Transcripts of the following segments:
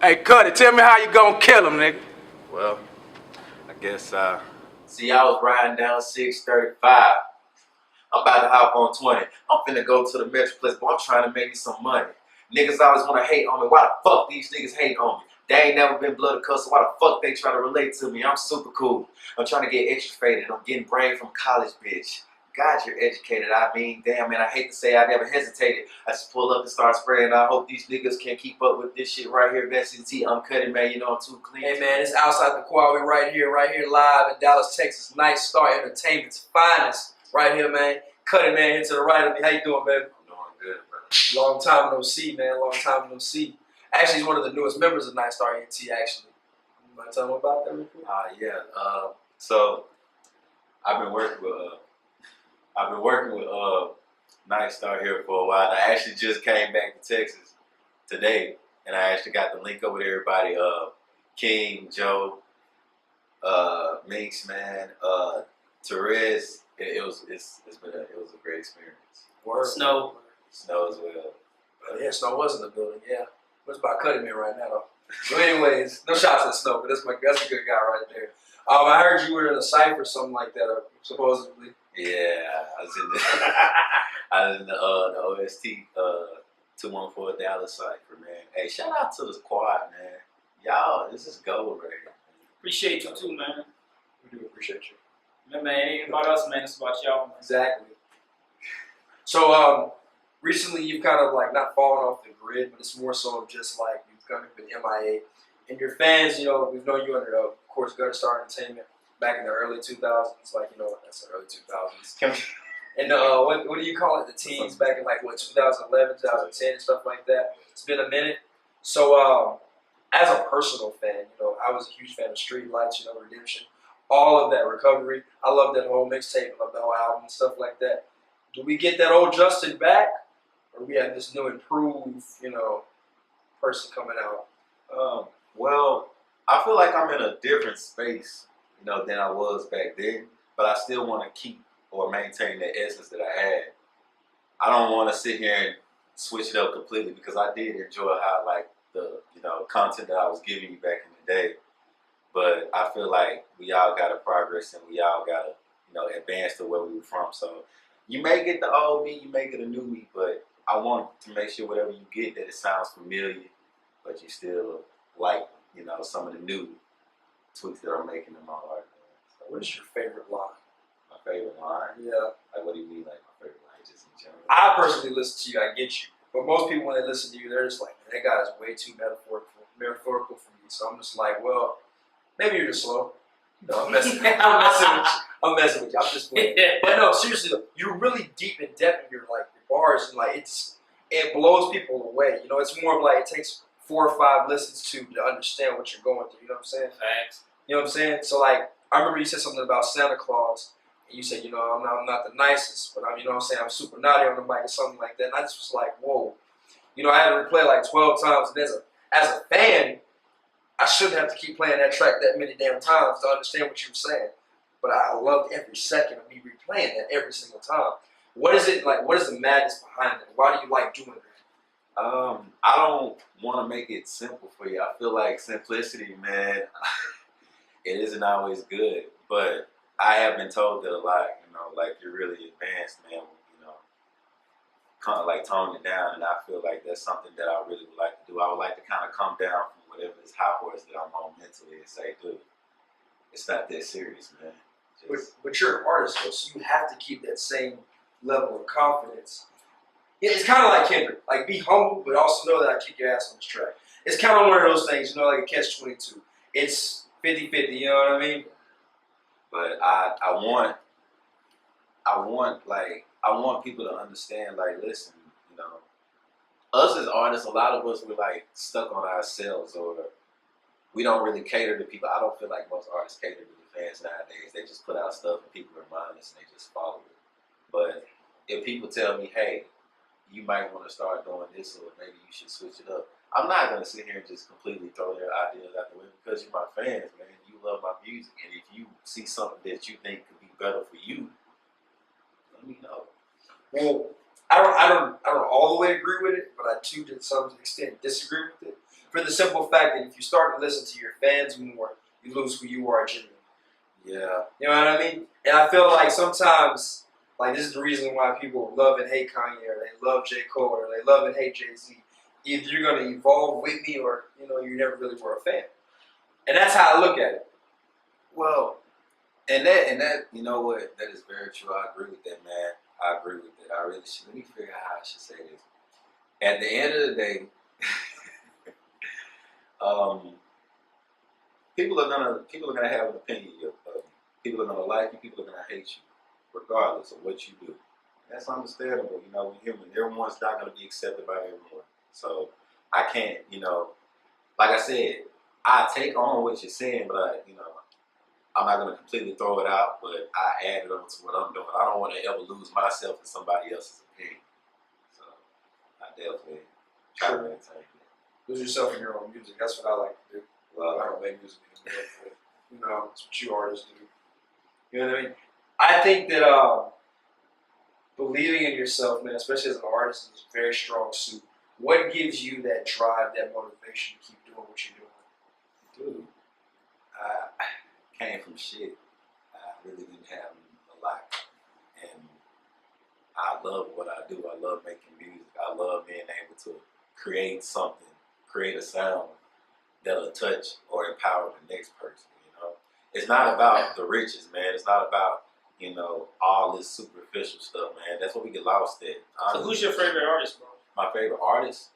Hey, Cuddy, tell me how you gonna kill him, nigga. Well, I guess, see, I was riding down 635. I'm about to hop on 20. I'm finna go to the Metroplex, but I'm trying to make me some money. Niggas always wanna hate on me. Why the fuck these niggas hate on me? They ain't never been blood or cuss, so why the fuck they try to relate to me? I'm super cool. I'm trying to get extra faded. I'm getting brain from college, bitch. God, you're educated. I mean, damn, man, I hate to say I never hesitated. I just pull up and start spraying. I hope these niggas can keep up with this shit right here. Best T, I'm Cuttymane, you know I'm too clean. Hey, man, it's Outside the Quad. We right here live in Dallas, Texas. Nice Star Entertainment's finest. Right here, man. Cuttymane here to the right of me. How you doing, baby? I'm doing good, brother. Long time no see, man. Long time no see. Actually, he's one of the newest members of Night Star ENT, actually. You want to tell him about that real quick? Yeah. So I've been working with Night Star here for a while. I actually just came back to Texas today, and I actually got to link up with everybody. King, Joe, Minx, man, Therese. It was a great experience. Word. Snow as well. Yeah, Snow was in the building. Yeah, what's about Cuttymane right now, though? But anyways, no shots at Snow, but that's a good guy right there. I heard you were in a cypher or something like that, supposedly. Yeah, I was in the OST 214 Dallas cypher, man. Hey, shout out to the squad, man. Y'all, this is gold right here. Appreciate you too, man. We do appreciate you. Man, it ain't about us, man. It's about y'all, man. Exactly. So, recently you've kind of like not fallen off the grid, but it's more so just like you've kind of been MIA. And your fans, you know, we've known you under, of course, Gutter Star Entertainment back in the early 2000s. Like, you know, that's the early 2000s. And what do you call it? The teens back in like, what, 2011, 2010 and stuff like that. It's been a minute. So, as a personal fan, you know, I was a huge fan of Street Lights, you know, Redemption. All of that Recovery. I love that whole mixtape. I love the whole album and stuff like that. Do we get that old Justin back? Or we have this new improved, you know, person coming out? Well, I feel like I'm in a different space, you know, than I was back then. But I still want to keep or maintain the essence that I had. I don't want to sit here and switch it up completely because I did enjoy how, like, the, you know, content that I was giving you back in the day. But I feel like we all got to progress and we all got to, you know, advance to where we were from. So you may get the old me, you may get a new me, but I want to make sure whatever you get that it sounds familiar, but you still like, you know, some of the new tweaks that I'm making in my art. So, What is your favorite line? my favorite line? Yeah. Like, what do you mean, like my favorite line, just in general? I personally listen to you, I get you. But most people, when they listen to you, they're just like, man, that guy is way too metaphorical for me. So I'm just like, well, maybe you're just slow. No, I'm messing with you. I'm messing with you. I'm just playing. But no, seriously though, you're really deep in depth in your bars, and like it blows people away. You know, it's more of like it takes 4 or 5 listens to understand what you're going through. You know what I'm saying? Facts. You know what I'm saying? So like, I remember you said something about Santa Claus, and you said, you know, I'm not the nicest, but you know what I'm saying, I'm super naughty on the mic or something like that. And I just was like, whoa. You know, I had to replay like 12 times, and as a fan, I shouldn't have to keep playing that track that many damn times to understand what you were saying. But I loved every second of me replaying that every single time. What is it like? What is the madness behind it? Why do you like doing that? I don't want to make it simple for you. I feel like simplicity, man, it isn't always good. But I have been told that a lot, you know, like you're really advanced, man, you know, kind of like tone it down. And I feel like that's something that I really would like to do. I would like to kind of come down from whatever this high horse that I'm on mentally and say, dude, it's not that serious, man. But you're an artist, though, so you have to keep that same level of confidence. It's kind of like Kendrick. Like, be humble, but also know that I kick your ass on this track. It's kind of one of those things, you know, like a catch-22. It's 50-50, you know what I mean? But I want people to understand, like, listen, you know, us as artists, a lot of us, we're like stuck on ourselves, or we don't really cater to people. I don't feel like most artists cater to the fans nowadays. They just put out stuff and people are mindless and they just follow it. But if people tell me, hey, you might want to start doing this, or maybe you should switch it up, I'm not going to sit here and just completely throw their ideas out the window because you're my fans, man. You love my music. And if you see something that you think could be better for you, let me know. Well, I don't all the way agree with it, but I too, to some extent, disagree with it. for the simple fact that if you start to listen to your fans more, you lose who you are genuinely. Yeah. You know what I mean? And I feel like sometimes, like this is the reason why people love and hate Kanye, or they love J. Cole, or they love and hate Jay-Z. Either you're gonna evolve with me, or you never really were a fan. And that's how I look at it. Well, and that, you know what? That is very true. I agree with that, man. I agree with that. I really should. Let me figure out how I should say this. At the end of the day, people are gonna have an opinion of you. People are gonna like you. People are gonna hate you, regardless of what you do. That's understandable. We're human. Everyone's not gonna be accepted by everyone. So I can't, like I said, I take on what you're saying, but I'm not gonna completely throw it out. But I add it on to what I'm doing. I don't want to ever lose myself in somebody else's opinion. So I definitely try to maintain that. Lose yourself in your own music. That's what I like to do. Well, I don't make music anymore, but it's what you artists do. You know what I mean? I think that believing in yourself, man, especially as an artist, is a very strong suit. What gives you that drive, that motivation to keep doing what you're doing? Dude, I came from shit. I really didn't have a lot. And I love what I do. I love making music. I love being able to create something, create a sound that'll touch or empower the next person, It's not about the riches, man. It's not about, all this superficial stuff, man. That's what we get lost at. So who's your favorite artist, bro? My favorite artist?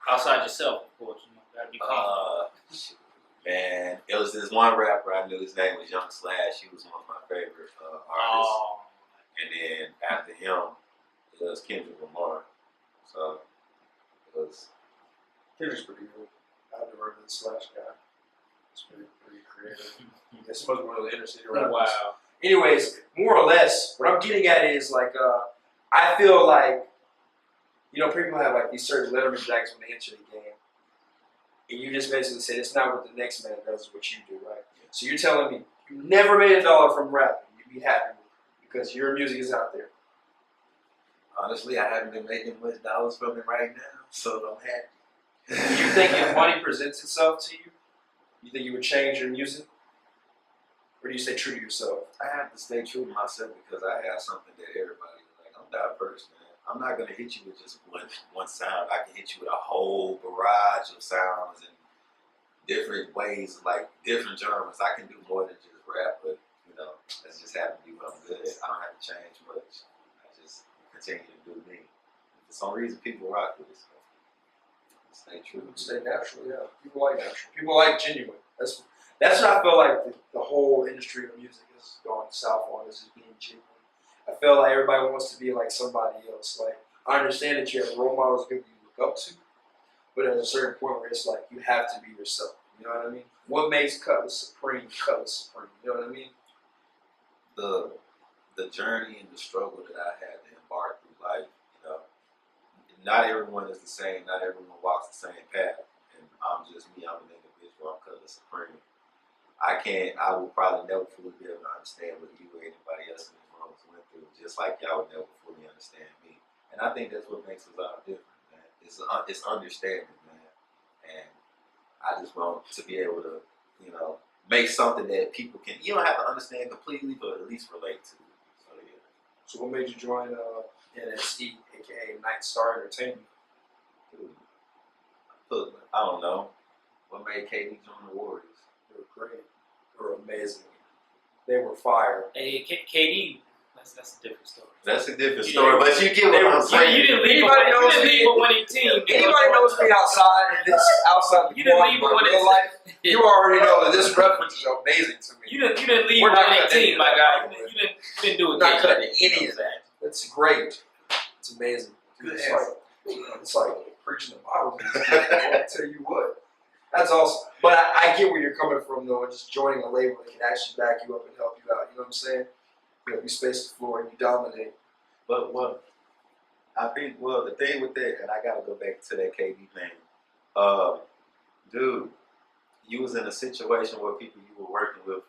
Outside yourself, of course. Gotta be confident. Man, it was this one rapper I knew. His name was Young Slash. He was one of my favorite artists. Oh. And then after him, it was Kendrick Lamar. So it was. Kendrick's pretty good. I've never heard of the Slash guy. It's pretty creative. It's supposed to be one of the inner city rappers. Wow. Anyways, more or less, what I'm getting at is like, I feel like, people have like these certain Letterman jackets when they enter the game. And you just basically said it's not what the next man does, it's what you do, right? So you're telling me you never made $1 from rapping, you'd be happy with it because your music is out there. Honestly, I haven't been making much dollars from it right now, so I'm happy. Do you think if money presents itself to you, you think you would change your music? Or do you stay true to yourself? I have to stay true to myself because I have something that everybody like. I'm diverse, man. I'm not gonna hit you with just one sound. I can hit you with a whole barrage of sounds and different ways, like different genres. I can do more than just rap, but that's just happen to be what I'm good at. I don't have to change much. I just continue to do me. For some reason, people rock with it. So stay true. Stay natural, yeah. People like natural. People like genuine. That's what I feel like the whole industry of music is going south on, is just being genuine. I feel like everybody wants to be like somebody else. Like, I understand that you have role models people you look up to, but at a certain point where it's like you have to be yourself. You know what I mean? What makes Cutlass Supreme? You know what I mean? The journey and the struggle that I had to embark through life, not everyone is the same. Not everyone walks the same path. And I'm just me. I'm an individual. I'm Cutlass Supreme. I will probably never fully be able to understand what you or anybody else in this room went through, just like y'all would never fully understand me. And I think that's what makes us all different, man. It's understanding, man. And I just want to be able to, make something that people can, you don't have to understand completely, but at least relate to. So, yeah. So what made you join NSE, aka Night Star Entertainment? Dude, I don't know. What made KD join the Warriors? They were great. They were amazing. They were fire. Hey, KD, that's a different story. That's a different story, but you get what I'm saying. You didn't leave a winning team. Anybody knows me outside and this outside the You didn't court, leave but a winning real life, team. you already know that this reference is amazing to me. You didn't leave We're a not winning cutting team, my guy. You didn't do it. Not cutting any of that. That's great. It's amazing. Good It's like preaching the Bible. I tell you what. That's awesome. But I get where you're coming from, though, and just joining a label that can actually back you up and help you out. You know what I'm saying? You space the floor and you dominate. But I think, the thing with that, and I got to go back to that KD thing. Dude, you was in a situation where people you were working with,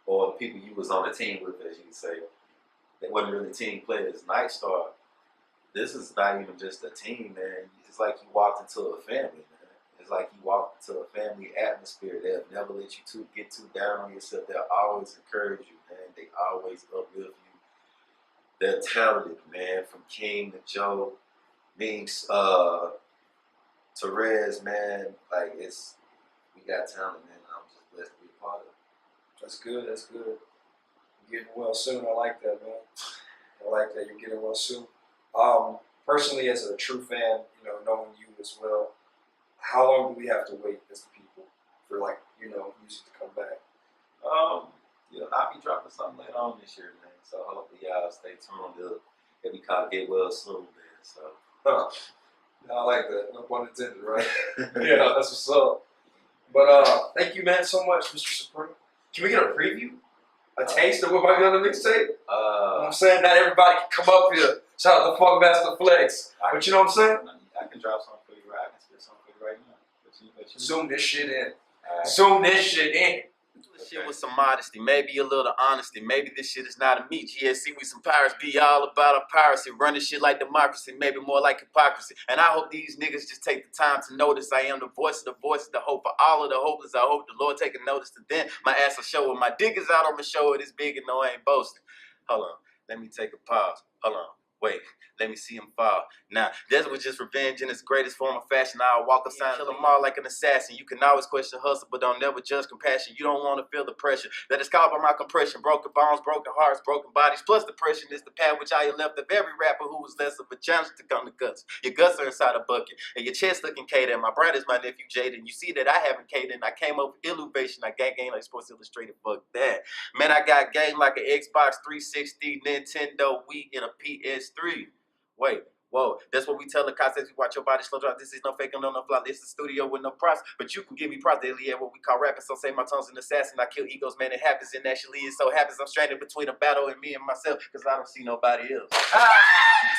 or the people you was on the team with, as you say, they wasn't really team players. Night Star, this is not even just a team, man. It's like you walked into a family, man. It's like you walked into a family atmosphere. They'll never let you get too down on yourself. They'll always encourage you, man. They always uplift you. They're talented, man. From King to Joe, Minx, Therese, man. Like we got talent, man. I'm just blessed to be a part of it. That's good. That's good. You're getting well soon. I like that, man. I like that. You're getting well soon. Personally, as a true fan, you know, knowing you as well, how long do we have to wait as the people for, like, you know, music to come back? I'll be dropping something later on this year, man. So hopefully y'all stay tuned. It'll be called Get Well Soon, man. So I like that. No pun intended, right? Yeah, that's what's up. But thank you, man, so much, Mr. Supreme. Can we get a preview? A taste of what might be on the mixtape? You know what I'm saying? Not everybody can come up here. Shout out to Funk Master Flex. But you know what I'm saying? I can drop something for you, right? I can spit something for you right now. But you Zoom this shit in. Right. Zoom this shit in. This shit with some modesty, maybe a little honesty. Maybe this shit is not a me. GSC, we some pirates, be all about our piracy. Running shit like democracy, maybe more like hypocrisy. And I hope these niggas just take the time to notice I am the voice, the hope for all of the hopeless. I hope the Lord take a notice to them. My ass will show it. My dick is out on the show. It is big and no, I ain't boasting. Hold on, let me take a pause. Hold on. Wait, let me see him fall. Now, this was just revenge in its greatest form of fashion. I'll walk a sign, kill them all like an assassin. You can always question hustle, but don't never judge compassion. You don't want to feel the pressure that is caused by my compression. Broken bones, broken hearts, broken bodies. Plus depression is the path which I have left of every rapper who was less of a challenge to come to guts. Your guts are inside a bucket, and your chest looking catered. My bride is my nephew Jaden. You see that I haven't catered. I came up with illuvation. I got game like Sports Illustrated. Fuck that. Man, I got game like an Xbox 360, Nintendo Wii, and a PS3. Wait, whoa, that's what we tell the cops as we watch your body slow drop. This is no fake, no fly. This is a studio with no props, but you can give me props daily at what we call rapping. So say my tongue's an assassin. I kill egos, man, it happens. And actually it so happens I'm stranded between a battle and me and myself, because I don't see nobody else.